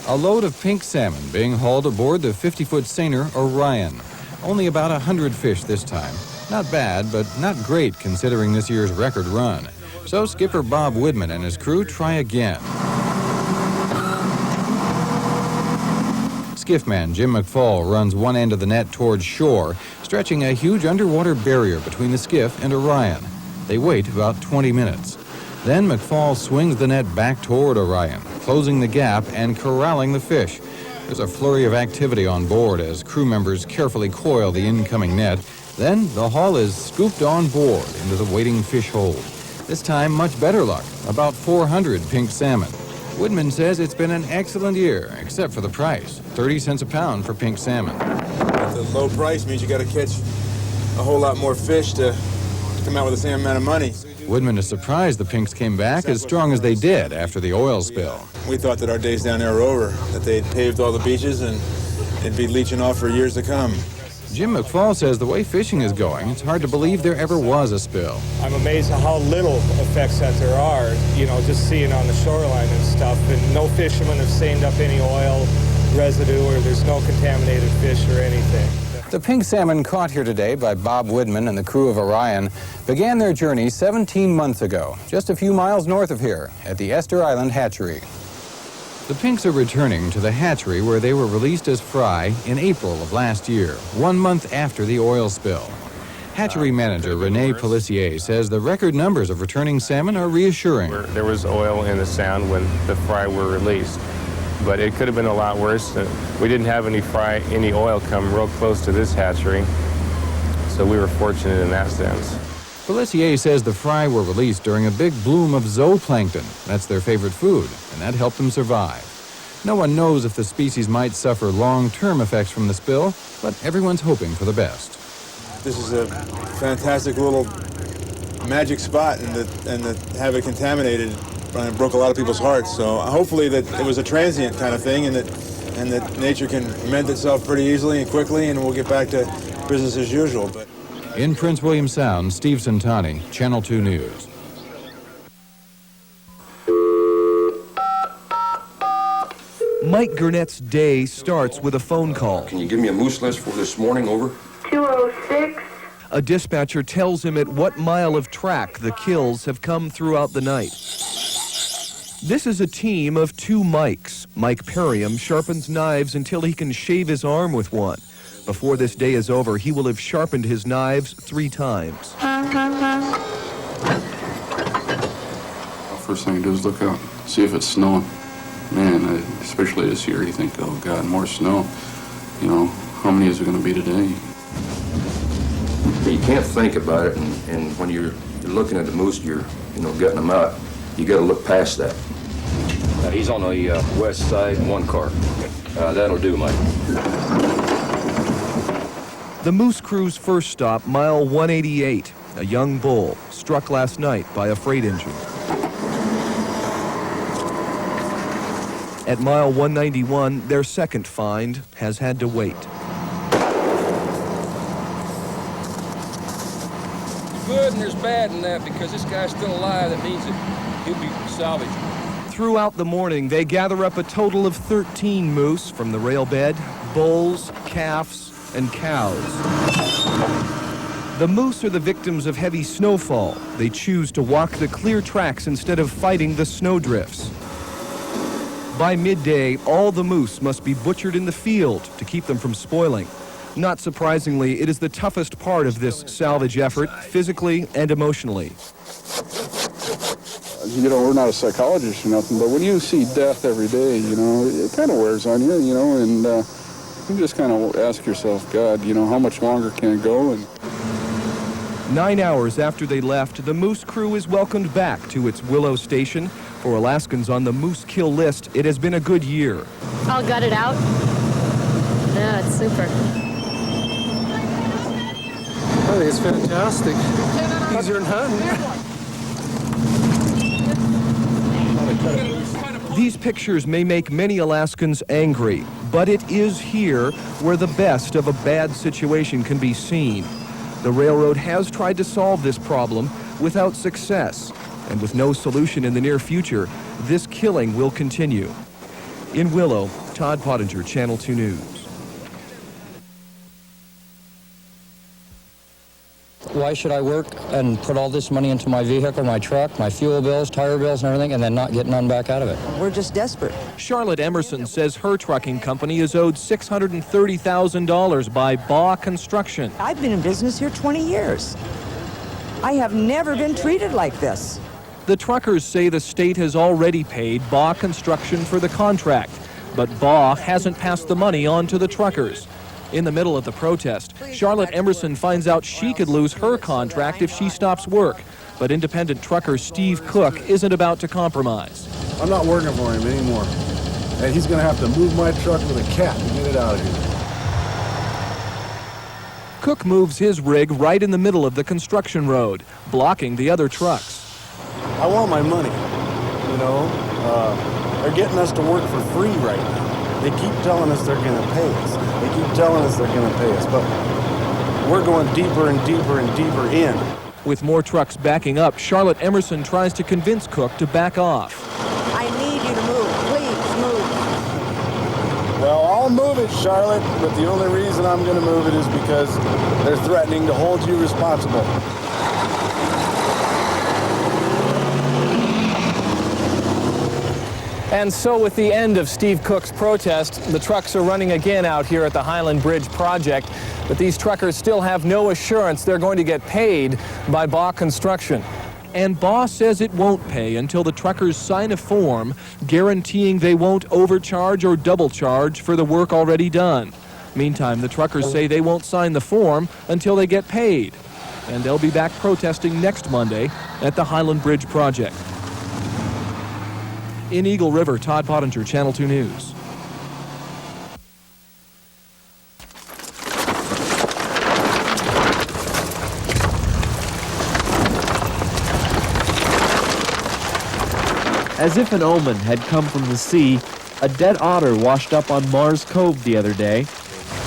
A load of pink salmon being hauled aboard the 50-foot seiner Orion. Only about 100 fish this time. Not bad, but not great considering this year's record run. So skipper Bob Woodman and his crew try again. Skiffman Jim McFall runs one end of the net towards shore, stretching a huge underwater barrier between the skiff and Orion. They wait about 20 minutes. Then McFall swings the net back toward Orion, closing the gap and corralling the fish. There's a flurry of activity on board as crew members carefully coil the incoming net. Then the haul is scooped on board into the waiting fish hold. This time, much better luck, about 400 pink salmon. Woodman says it's been an excellent year, except for the price, 30 cents a pound for pink salmon. The low price means you got to catch a whole lot more fish to come out with the same amount of money. Woodman is surprised the pinks came back as strong as they did after the oil spill. We thought that our days down there were over, that they'd paved all the beaches and it'd be leaching off for years to come. Jim McFall says the way fishing is going, it's hard to believe there ever was a spill. I'm amazed at how little effects that there are, just seeing on the shoreline and stuff. And no fishermen have stained up any oil residue, or there's no contaminated fish or anything. The pink salmon caught here today by Bob Woodman and the crew of Orion began their journey 17 months ago, just a few miles north of here at the Esther Island Hatchery. The pinks are returning to the hatchery where they were released as fry in April of last year, 1 month after the oil spill. Hatchery manager Rene Pelissier says the record numbers of returning salmon are reassuring. There was oil in the sound when the fry were released, but it could have been a lot worse. We didn't have any oil come real close to this hatchery, so we were fortunate in that sense. Pelissier says the fry were released during a big bloom of zooplankton. That's their favorite food, and that helped them survive. No one knows if the species might suffer long-term effects from the spill, but everyone's hoping for the best. This is a fantastic little magic spot, and to have it contaminated broke a lot of people's hearts. So hopefully that it was a transient kind of thing, and that nature can mend itself pretty easily and quickly, and we'll get back to business as usual. But in Prince William Sound, Steve Santani, Channel 2 News. Mike Gurnett's day starts with a phone call. Can you give me a moose list for this morning, over? 206. A dispatcher tells him at what mile of track the kills have come throughout the night. This is a team of 2 Mikes. Mike Perriam sharpens knives until he can shave his arm with one. Before this day is over, he will have sharpened his knives 3 times. First thing you do is look out, see if it's snowing. Man, especially this year, you think, oh God, more snow. How many is it going to be today? You can't think about it, and when you're looking at the moose, you're gutting them out. You got to look past that. He's on the west side, 1 car. That'll do, Mike. The Moose Crew's first stop, mile 188. A young bull struck last night by a freight engine. At mile 191, their second find has had to wait. There's good and there's bad in that, because this guy's still alive. That means that he'll be salvaged. Throughout the morning, they gather up a total of 13 moose from the rail bed, bulls, calves, and cows. The moose are the victims of heavy snowfall. They choose to walk the clear tracks instead of fighting the snowdrifts. By midday, all the moose must be butchered in the field to keep them from spoiling. Not surprisingly, it is the toughest part of this salvage effort, physically and emotionally. We're not a psychologist or nothing, but when you see death every day, it kind of wears on you, and you just kind of ask yourself, God, how much longer can it go? And 9 hours after they left, the Moose Crew is welcomed back to its Willow Station. For Alaskans on the moose kill list, it has been a good year. All gutted out. Yeah, it's super. I think it's fantastic. Easier than hunting. These pictures may make many Alaskans angry, but it is here where the best of a bad situation can be seen. The railroad has tried to solve this problem without success, and with no solution in the near future, this killing will continue. In Willow, Todd Pottinger, Channel 2 News. Why should I work and put all this money into my vehicle, my truck, my fuel bills, tire bills, and everything, and then not get none back out of it? We're just desperate. Charlotte Emerson says her trucking company is owed $630,000 by Baugh Construction. I've been in business here 20 years. I have never been treated like this. The truckers say the state has already paid Baugh Construction for the contract, but Baugh hasn't passed the money on to the truckers. In the middle of the protest, Charlotte Emerson finds out she could lose her contract if she stops work. But independent trucker Steve Cook isn't about to compromise. I'm not working for him anymore. And he's going to have to move my truck with a cat to get it out of here. Cook moves his rig right in the middle of the construction road, blocking the other trucks. I want my money, you know. They're getting us to work for free right now. They keep telling us they're going to pay us. They keep telling us they're going to pay us, but we're going deeper and deeper and deeper in. With more trucks backing up, Charlotte Emerson tries to convince Cook to back off. I need you to move. Please move. Well, I'll move it, Charlotte, but the only reason I'm going to move it is because they're threatening to hold you responsible. And so with the end of Steve Cook's protest, the trucks are running again out here at the Highland Bridge project. But these truckers still have no assurance they're going to get paid by Baugh Construction. And Baugh says it won't pay until the truckers sign a form guaranteeing they won't overcharge or double charge for the work already done. Meantime, the truckers say they won't sign the form until they get paid. And they'll be back protesting next Monday at the Highland Bridge project. In Eagle River, Todd Pottinger, Channel 2 News. As if an omen had come from the sea, a dead otter washed up on Mars Cove the other day.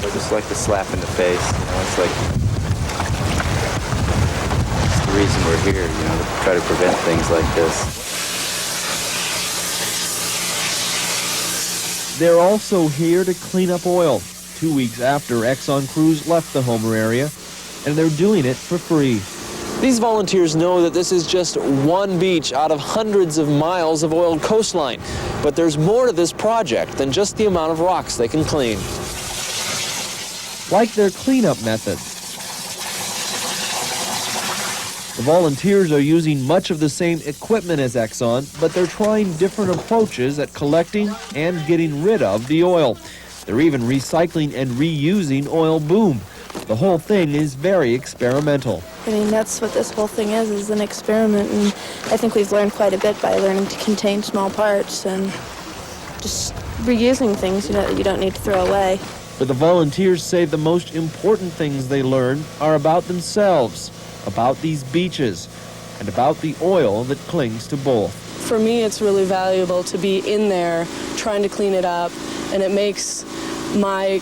Just like the slap in the face, you know, it's the reason we're here, you know, to try to prevent things like this. They're also here to clean up oil, 2 weeks after Exxon crews left the Homer area, and they're doing it for free. These volunteers know that this is just one beach out of hundreds of miles of oiled coastline. But there's more to this project than just the amount of rocks they can clean. Like their cleanup methods. The volunteers are using much of the same equipment as Exxon, but they're trying different approaches at collecting and getting rid of the oil. They're even recycling and reusing oil boom. The whole thing is very experimental. I mean, that's what this whole thing is an experiment, and I think we've learned quite a bit by learning to contain small parts and just reusing things, you know, that you don't need to throw away. But the volunteers say the most important things they learn are about themselves, about these beaches, and about the oil that clings to both. For me, it's really valuable to be in there trying to clean it up, and it makes my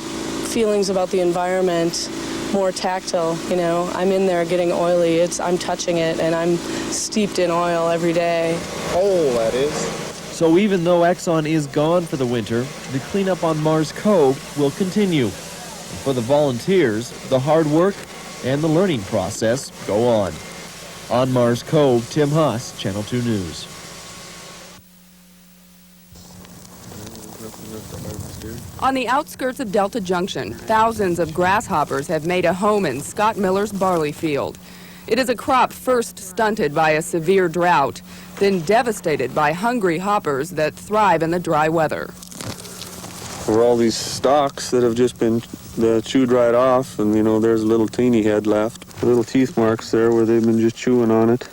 feelings about the environment more tactile. You know, I'm in there getting oily, I'm touching it, and I'm steeped in oil every day. Oh, that is. So even though Exxon is gone for the winter, the cleanup on Mars Cove will continue. And for the volunteers, the hard work and the learning process go on. On Mars Cove, Tim Huss, Channel 2 News. On the outskirts of Delta Junction, thousands of grasshoppers have made a home in Scott Miller's barley field. It is a crop first stunted by a severe drought, then devastated by hungry hoppers that thrive in the dry weather. There are all these stalks that have just been chewed right off, and you know, there's a little teeny head left. Little teeth marks there where they've been just chewing on it,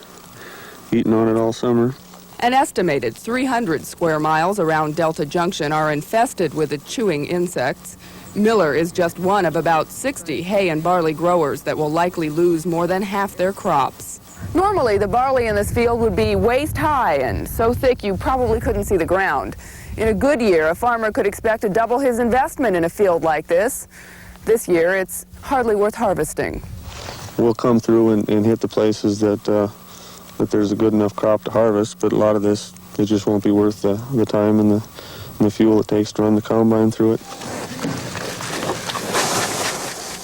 eating on it all summer. An estimated 300 square miles around Delta Junction are infested with the chewing insects. Miller is just one of about 60 hay and barley growers that will likely lose more than half their crops. Normally, the barley in this field would be waist high and so thick you probably couldn't see the ground. In a good year, a farmer could expect to double his investment in a field like this. This year, it's hardly worth harvesting. We'll come through and hit the places that there's a good enough crop to harvest, but a lot of this, it just won't be worth the time and the fuel it takes to run the combine through it.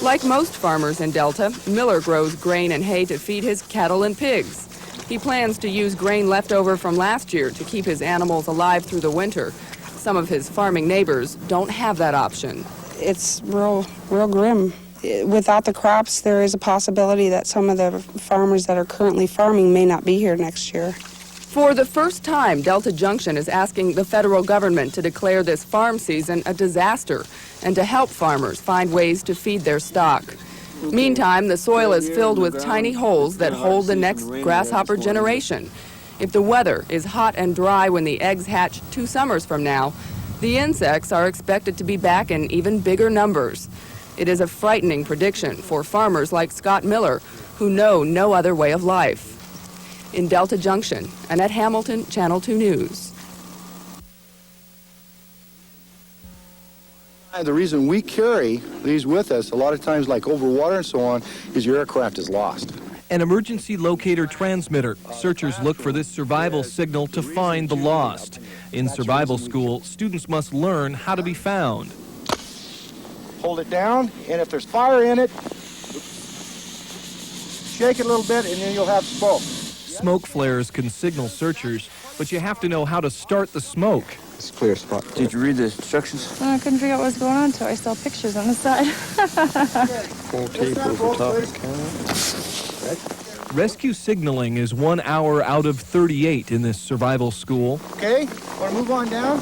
Like most farmers in Delta, Miller grows grain and hay to feed his cattle and pigs. He plans to use grain left over from last year to keep his animals alive through the winter. Some of his farming neighbors don't have that option. It's real grim. Without the crops, there is a possibility that some of the farmers that are currently farming may not be here next year. For the first time, Delta Junction is asking the federal government to declare this farm season a disaster and to help farmers find ways to feed their stock. Meantime, the soil is filled with tiny holes that hold the next grasshopper generation. If the weather is hot and dry when the eggs hatch 2 summers from now, the insects are expected to be back in even bigger numbers. It is a frightening prediction for farmers like Scott Miller, who know no other way of life. In Delta Junction, Annette Hamilton, Channel 2 News. The reason we carry these with us, a lot of times like over water and so on, is your aircraft is lost. An emergency locator transmitter. Searchers look for this survival signal to find the lost. In survival school, students must learn how to be found. Hold it down, and if there's fire in it, shake it a little bit, and then you'll have smoke. Smoke flares can signal searchers, but you have to know how to start the smoke. It's a clear spot. Did you read the instructions? I couldn't figure out what was going on until I saw pictures on the side. Full tape over top of the camera. Rescue signaling is 1 hour out of 38 in this survival school. Okay, want to move on down?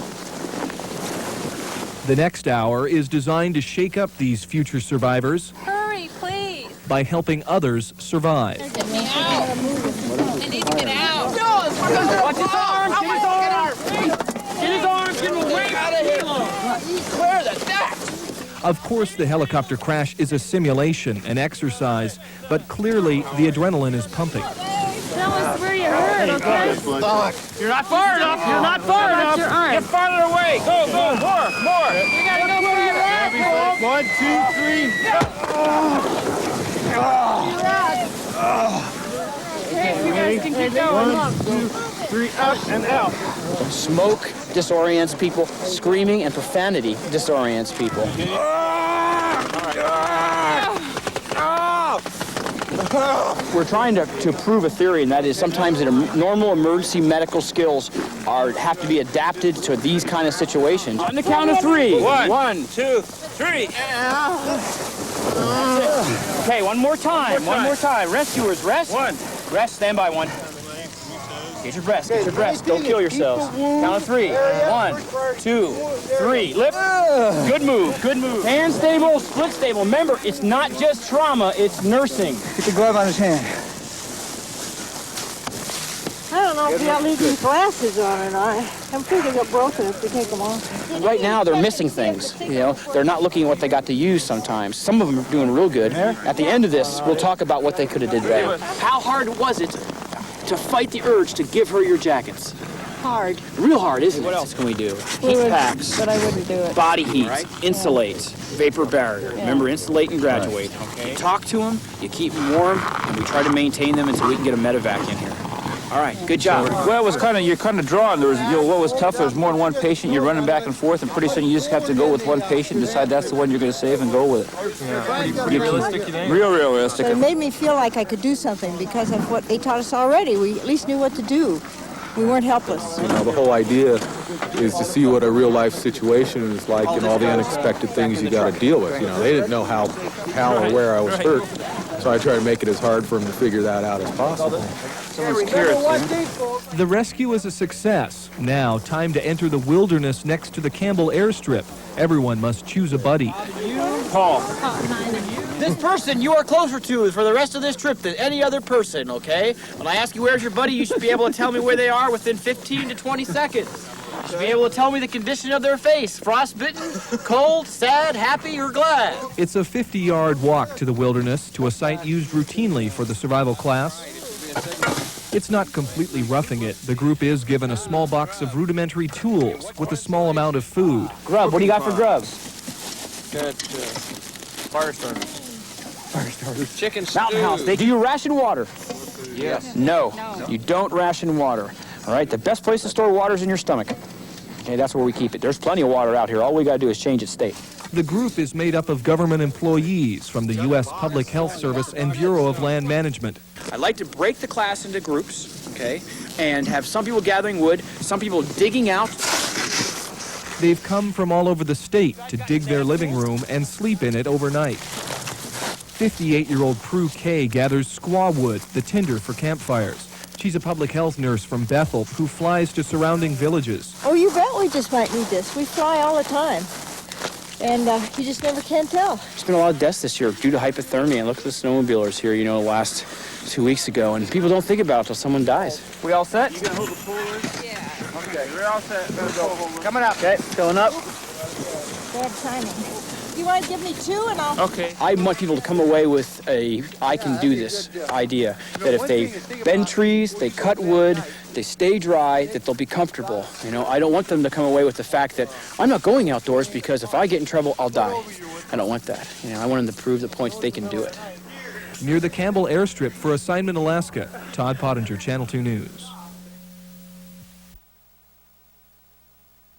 The next hour is designed to shake up these future survivors. Hurry, please. By helping others survive. Get me out. I need to get out. Watch his arms! Get his arms! Get his arms! Get him away out of here! Clear the deck! Of course, the helicopter crash is a simulation, an exercise, but clearly the adrenaline is pumping. Tell us where you hurt, okay? You're not far enough! You're not far enough! Get farther away! Go, go! More! You gotta go further out. 1, 2, 3. Okay, you guys can keep going. 1, 2, 3, up and out. Smoke disorients people. Screaming and profanity disorients people. We're trying to prove a theory, and that is sometimes normal emergency medical skills have to be adapted to these kind of situations. On the count of 3. 1, 2, 3. Okay, one more time. One more time. Rescuers, rest. 1. Rest, stand by 1. Get your breath, get your breath. Don't kill yourselves. Count of 3. 1, 2, 3. Lift. Good move, good move. Hand stable, split stable. Remember, it's not just trauma, it's nursing. Get the glove on his hand. I don't know if you got these glasses on or not. I'm afraid they got broken if we take them off. Right now, they're missing things. You know, they're not looking at what they got to use sometimes. Some of them are doing real good. At the end of this, we'll talk about what they could have did better. How hard was it to fight the urge to give her your jackets? Hard. Real hard, isn't it? What else can we do? We Heat would, packs. but I wouldn't do it. Body heat, insulate, vapor barrier. Remember, insulate and graduate. You talk to them, you keep them warm, and we try to maintain them until we can get a medevac in here. All right, good job. Well, it was you're kind of drawn. There was, what was tough, there was more than one patient. You're running back and forth, and pretty soon you just have to go with one patient, decide that's the one you're going to save, and go with it. Yeah. Pretty realistic, you think? Real realistic. But it made me feel like I could do something because of what they taught us already. We at least knew what to do. We weren't helpless. You know, the whole idea is to see what a real life situation is like and all the unexpected things you got to deal with. You know, they didn't know how or where I was hurt, so I try to make it as hard for them to figure that out as possible. The rescue is a success. Now, time to enter the wilderness next to the Campbell airstrip. Everyone must choose a buddy. Paul. This person you are closer to for the rest of this trip than any other person, okay? When I ask you where's your buddy, you should be able to tell me where they are within 15 to 20 seconds. You should be able to tell me the condition of their face. Frostbitten, cold, sad, happy, or glad. It's a 50-yard walk to the wilderness to a site used routinely for the survival class. It's not completely roughing it. The group is given a small box of rudimentary tools with a small amount of food. Grub, what do you got for grubs? Got fire starters. Fire starters. Chicken stew. Mountain House. Do you ration water? Yes. No, you don't ration water. All right, the best place to store water is in your stomach. Okay, that's where we keep it. There's plenty of water out here. All we got to do is change its state. The group is made up of government employees from the U.S. Public Health Service and Bureau of Land Management. I'd like to break the class into groups, okay, and have some people gathering wood, some people digging out. They've come from all over the state to dig their living room and sleep in it overnight. 58-year-old Prue Kay gathers squaw wood, the tinder for campfires. She's a public health nurse from Bethel who flies to surrounding villages. Oh, you bet we just might need this. We fly all the time. And you just never can tell. There's been a lot of deaths this year due to hypothermia. Look at the snowmobilers here, you know, last 2 weeks ago. And people don't think about it until someone dies. We all set? You gonna hold the pole in? Yeah. Okay, we're all set. Let's go. Coming up. Okay, filling up. Bad timing. You want to give me two and I'll... Okay. I want people to come away with a I can do this idea. That if they bend trees, they cut wood, they stay dry, that they'll be comfortable. You know, I don't want them to come away with the fact that I'm not going outdoors because if I get in trouble, I'll die. I don't want that. You know, I want them to prove the point that they can do it. Near the Campbell Airstrip for Assignment Alaska, Todd Pottinger, Channel 2 News.